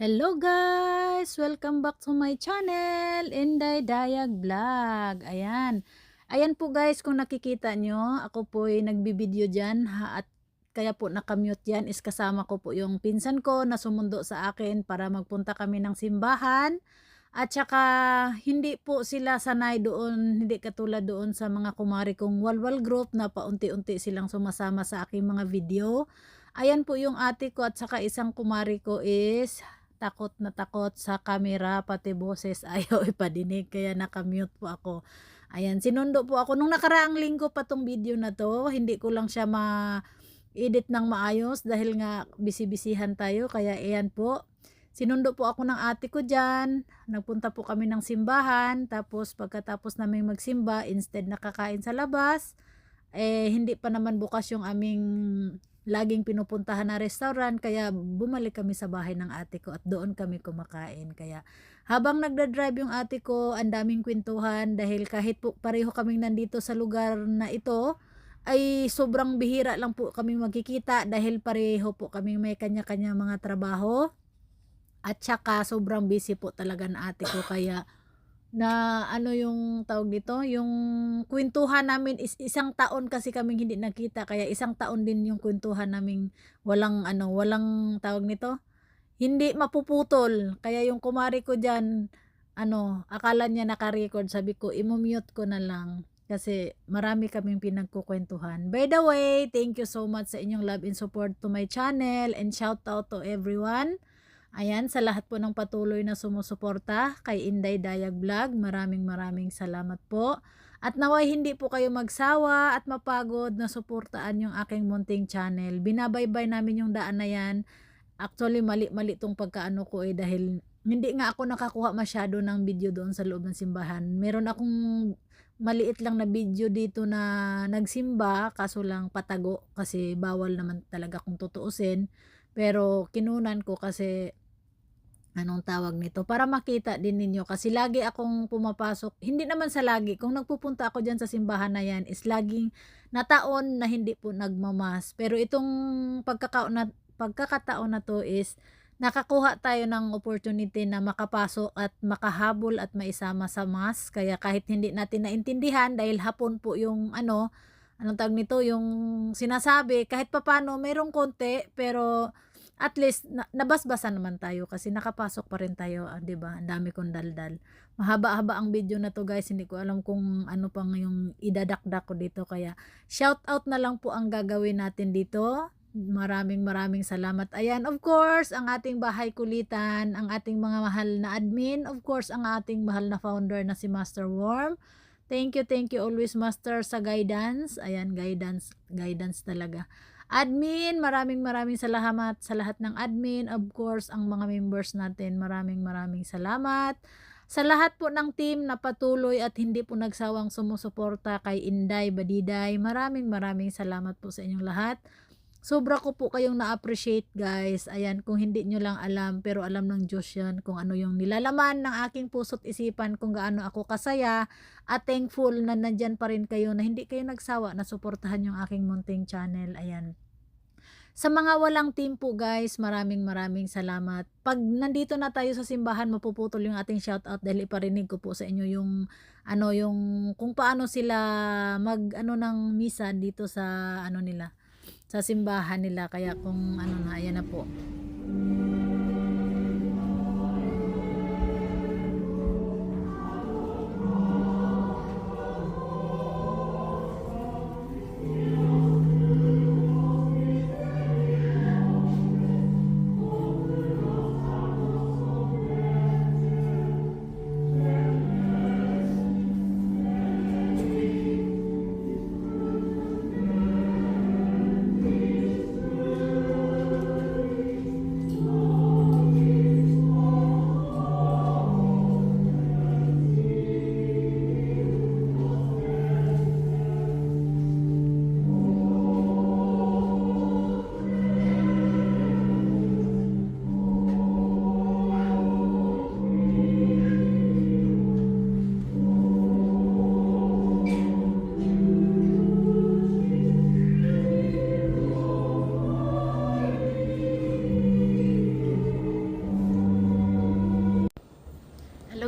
Hello guys! Welcome back to my channel, Inday Dayag Vlog. Ayan. Ayan po guys, kung nakikita nyo, ako po ay nagbibideo dyan at kaya po nakamute yan is kasama ko po yung pinsan ko na sumundo sa akin para magpunta kami ng simbahan. At saka hindi po sila sanay doon, hindi katulad doon sa mga kumari kong walwal group na paunti-unti silang sumasama sa aking mga video. Ayan po yung ate ko at saka isang kumari ko is takot na takot sa camera, pati boses ayaw ipadinig kaya nakamute po ako. Ayan, sinundo po ako nung nakaraang linggo pa tong video na to, hindi ko lang siya ma-edit ng maayos dahil nga busy-busyhan tayo, kaya ayan po. Sinundo po ako ng ate ko dyan, nagpunta po kami ng simbahan, tapos pagkatapos namin magsimba, instead nakakain sa labas, hindi pa naman bukas yung aming laging pinupuntahan na restaurant, kaya bumalik kami sa bahay ng ate ko at doon kami kumakain. Kaya habang nagdadrive yung ate ko, ang daming kwentuhan dahil kahit po pareho kaming nandito sa lugar na ito, ay sobrang bihira lang po kami magkikita dahil pareho po kami may kanya-kanya mga trabaho at saka sobrang busy po talaga ng ate ko, kaya na ano yung tawag dito, yung kwentuhan namin is isang taon kasi kaming hindi nakita, kaya isang taon din yung kwentuhan naming walang tawag nito, hindi mapuputol. Kaya yung kumari ko diyan, akala niya naka-record, sabi ko i-mute ko na lang kasi marami kaming pinagkukwentuhan. By the way, thank you so much sa inyong love and support to my channel, and shout out to everyone. Ayan, sa lahat po ng patuloy na sumusuporta kay Inday Dayag Vlog, maraming salamat po. At naway hindi po kayo magsawa at mapagod na suportaan yung aking munting channel. Binabaybay namin yung daan na yan. Actually, mali tong pagkaano ko dahil hindi nga ako nakakuha masyado ng video doon sa loob ng simbahan. Meron akong maliit lang na video dito na nagsimba, kaso lang patago kasi bawal naman talaga kung tutuusin. Pero kinunan ko kasi anong tawag nito, para makita din ninyo kasi lagi akong pumapasok, hindi naman sa lagi, kung nagpupunta ako dyan sa simbahan na yan is laging na taon na hindi po nagmamas, pero itong pagkakataon na to is nakakuha tayo ng opportunity na makapasok at makahabol at maisama sa mass, kaya kahit hindi natin naintindihan dahil hapon po yung anong tawag nito, yung sinasabi, kahit papano mayroong konti, pero at least nabasbasan naman tayo kasi nakapasok pa rin tayo, 'di ba? Ang dami kong daldal. Mahaba-haba ang video na to guys, hindi ko alam kung ano pang yung idadakdak ko dito, kaya shout out na lang po ang gagawin natin dito. Maraming salamat. Ayan, of course, ang ating bahay kulitan, ang ating mga mahal na admin, of course, ang ating mahal na founder na si Master Worm. Thank you always Master sa guidance. Ayan, guidance talaga. Admin, maraming salamat sa lahat ng admin. Of course, ang mga members natin, maraming salamat. Sa lahat po ng team na patuloy at hindi po nagsawang sumusuporta kay Inday Badiday, maraming salamat po sa inyong lahat. Sobra ko po kayong na-appreciate guys. Ayan, kung hindi nyo lang alam, pero alam ng Diyos yan kung ano yung nilalaman ng aking puso't isipan, kung gaano ako kasaya at thankful na nandyan pa rin kayo, na hindi kayo nagsawa na suportahan yung aking munting channel. Ayan. Sa mga walang team po guys, maraming salamat. Pag nandito na tayo sa simbahan, mapuputol yung ating shoutout dahil iparinig ko po sa inyo yung yung kung paano sila ng misa dito sa nila, sa simbahan nila. Kaya kung ayan na po.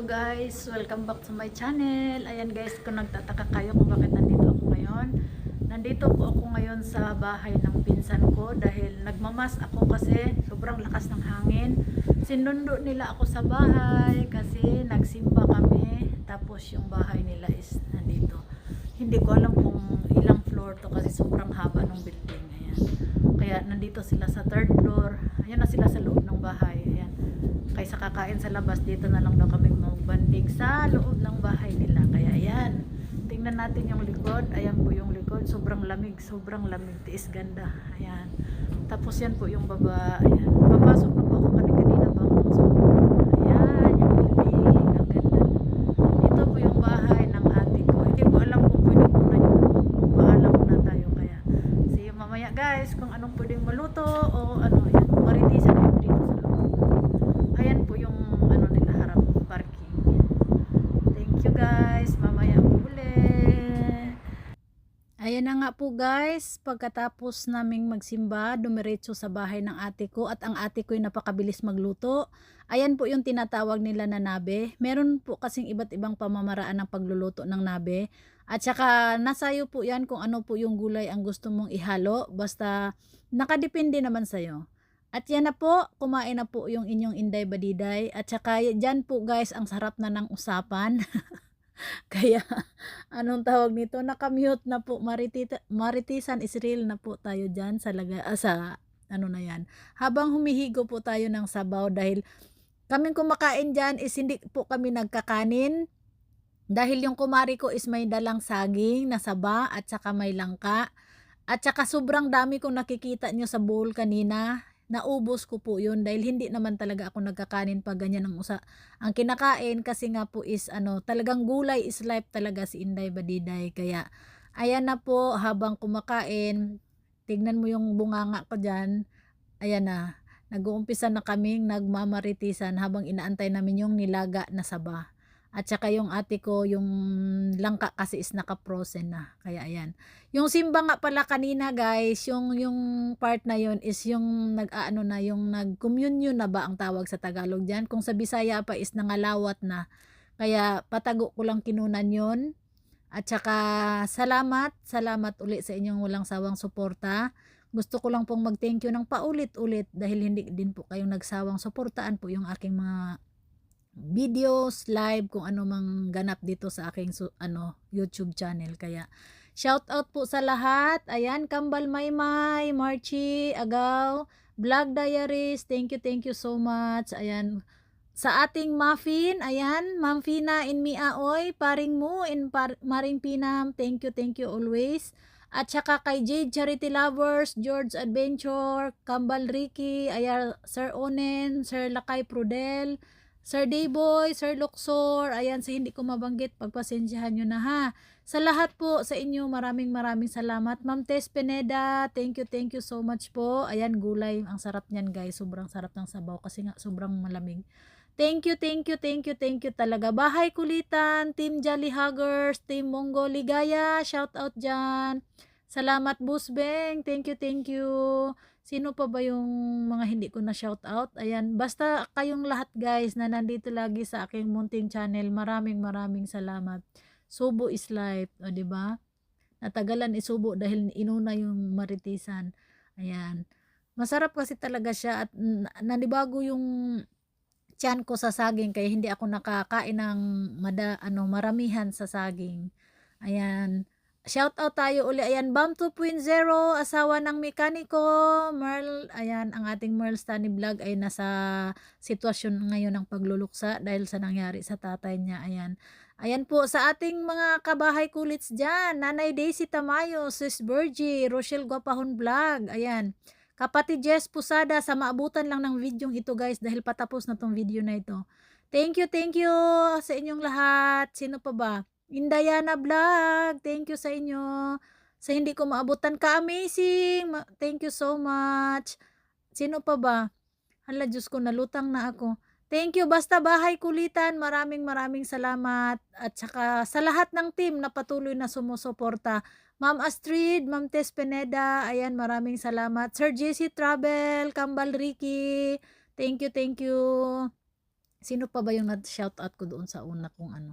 Hello guys, welcome back to my channel. Ayan guys, kung nagtataka kayo kung bakit nandito ako ngayon. Nandito po ako ngayon sa bahay ng pinsan ko dahil nagmamas ako kasi sobrang lakas ng hangin. Sinundo nila ako sa bahay kasi nagsimba kami. Tapos yung bahay nila is nandito. Hindi ko alam kung ilang floor to kasi sobrang haba ng building. Ayan. Kaya nandito sila sa third floor. Ayan na sila sa loob ng bahay. Ayan. Kaysa kakain sa labas, dito na lang daw kami magbanding sa loob ng bahay nila. Kaya ayan, tingnan natin yung likod. Ayan po yung likod, sobrang lamig, tiis ganda. Ayan, tapos yan po yung baba. Ayan, papasok na po ako kanina pa ako. So, ayan yung building, ang ganda. Ito po yung bahay ng ate ko. Hindi ko alam kung pwede ko na yung loob. Paalam na tayo. Kaya see you mamaya guys kung anong pwedeng maluto o ano. Ayan, maritisan po dito sa loob. Ayan po yung ano nila harap parking. Thank you guys. Mamaya po ulit. Ayan na nga po guys. Pagkatapos naming magsimba, dumiretso sa bahay ng ate ko at ang ate ko ay napakabilis magluto. Ayan po yung tinatawag nila na nabe. Meron po kasing iba't ibang pamamaraan ng pagluluto ng nabe. At saka nasayo po yan kung ano po yung gulay ang gusto mong ihalo. Basta nakadepende naman sa'yo. At yan na po, kumain na po yung inyong Inday Badiday. At saka dyan po guys, ang sarap na ng usapan. Kaya, anong tawag nito? Nakamute na po. Maritisan is real na po tayo dyan sa ano na yan. Habang humihigo po tayo ng sabaw dahil kaming kumakain dyan is hindi po kami nagkakanin. Dahil yung kumari ko is may dalang saging na saba at saka may langka. At saka sobrang dami kong nakikita nyo sa bowl kanina. Naubos ko po yun dahil hindi naman talaga ako nagkakanin pag ganyan ang kinakain kasi nga po is ano, talagang gulay is life talaga si Inday Badiday. Kaya ayan na po habang kumakain, tignan mo yung bunganga ko dyan. Ayan na, nag-uumpisa na kaming nagmamaritisan habang inaantay namin yung nilaga na saba. At saka yung ate ko, yung langka kasi is naka-frozen na. Kaya ayan. Yung simba nga pala kanina guys, yung part na yun is yung nag-aano na, yung nag-communion na ba ang tawag sa Tagalog dyan. Kung sa Bisaya pa is nangalawat na. Kaya patago ko lang kinunan yun. At saka salamat uli sa inyong walang sawang suporta. Gusto ko lang pong mag-thank you ng paulit-ulit dahil hindi din po kayong nagsawang suportaan po yung aking mga videos, live, kung ano mang ganap dito sa aking YouTube channel. Kaya shout out po sa lahat. Ayan, Kambal Maymay, Marchie, Agaw, Vlog Diaries, thank you so much. Ayan, sa ating Muffin, ayan, Ma'am Fina in Miaoy, paring mo in Maring Pinam, thank you always. At saka kay Jade Charity Lovers, George Adventure, Kambal Ricky, ayan, Sir Onen, Sir Lakay Prudel, Sir Dayboy, Sir Luxor, ayan, sa hindi ko mabanggit, pagpasensyahan nyo na ha. Sa lahat po sa inyo, maraming salamat. Ma'am Tess Pineda, thank you so much po. Ayan, gulay, ang sarap niyan guys, sobrang sarap ng sabaw kasi nga sobrang malamig. Thank you talaga. Bahay Kulitan, Team Jolly Huggers, Team Monggo Ligaya, shout out dyan. Salamat Busbeng, thank you. Sino pa ba yung mga hindi ko na shout out? Ayan, basta kayong lahat guys na nandito lagi sa aking munting channel, maraming salamat. Subo is life, o diba? Natagalan isubo dahil inuna yung maritisan. Ayan. Masarap kasi talaga siya at nanibago yung tiyan ko sa saging kaya hindi ako nakakain ng maramihan sa saging. Ayan. Shout out tayo uli. Ayan, Bam 2.0, asawa ng mekaniko, Merl. Ayan, ang ating Merl Stanley Vlog ay nasa sitwasyon ngayon ng pagluluksa dahil sa nangyari sa tatay niya. Ayan. Ayan po sa ating mga kabahay kulits dyan. Nanay Daisy Tamayo, Sis Virgie, Rochelle Guapahon Vlog. Ayan. Kapatid Jess Pusada, sa maabutan lang ng video ito guys dahil patapos na tong video na ito. Thank you sa inyong lahat. Sino pa ba? Indayana Vlog, thank you sa inyo. Sa hindi ko maabutan ka-amazing. Thank you so much. Sino pa ba? Hala, Diyos ko, nalutang na ako. Thank you, basta Bahay Kulitan. Maraming salamat. At saka sa lahat ng team na patuloy na sumusuporta. Ma'am Astrid, Ma'am Tess Pineda, ayan, maraming salamat. Sir JC Travel, Kambal Ricky, thank you. Sino pa ba yung na-shoutout ko doon sa una kong ano.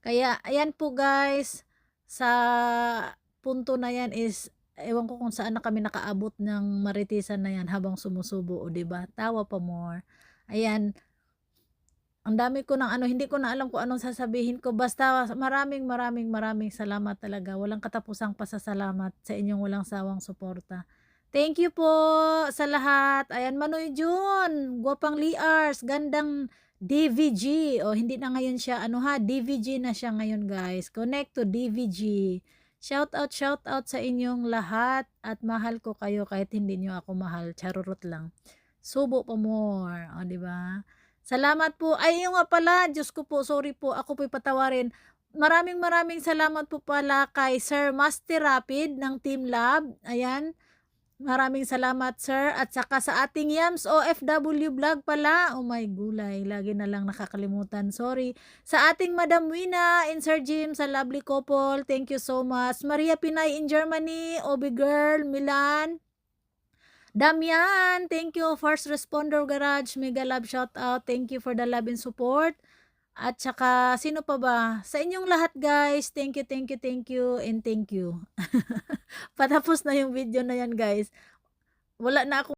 Kaya ayan po guys, sa punto na yan is ewan ko kung saan na kami nakaabot ng maritisan na yan habang sumusubo, o 'di ba? Tawa pa more. Ayan, ang dami ko ng ano, hindi ko na alam kung anong sasabihin ko. Basta maraming maraming maraming salamat talaga. Walang katapusang pasasalamat sa inyong walang sawang suporta. Thank you po sa lahat. Ayan, Manoy Jun, Gwapang Liars, gandang DVG. O, hindi na ngayon siya, ano ha, DVG na siya ngayon guys. Connect to DVG. Shout out sa inyong lahat at mahal ko kayo kahit hindi nyo ako mahal. Charurot lang. Subo pa more. O, di ba? Salamat po. Ay, yung nga pala, Diyos ko po, sorry po, ako po'y patawarin. Maraming maraming salamat po pala kay Sir Master Rapid ng Team Lab. Ayan, maraming salamat sir. At saka sa ating Yams OFW vlog pala. Oh my gulay, lagi na lang nakakalimutan. Sorry. Sa ating Madam Wina and Sir Jim sa lovely couple, thank you so much. Maria Pinay in Germany, Obi Girl, Milan. Damian, thank you. First Responder Garage, mega love shout out. Thank you for the love and support. At saka, sino pa ba? Sa inyong lahat guys, thank you, thank you, thank you, and thank you. Patapos na yung video na yan guys. Wala na ako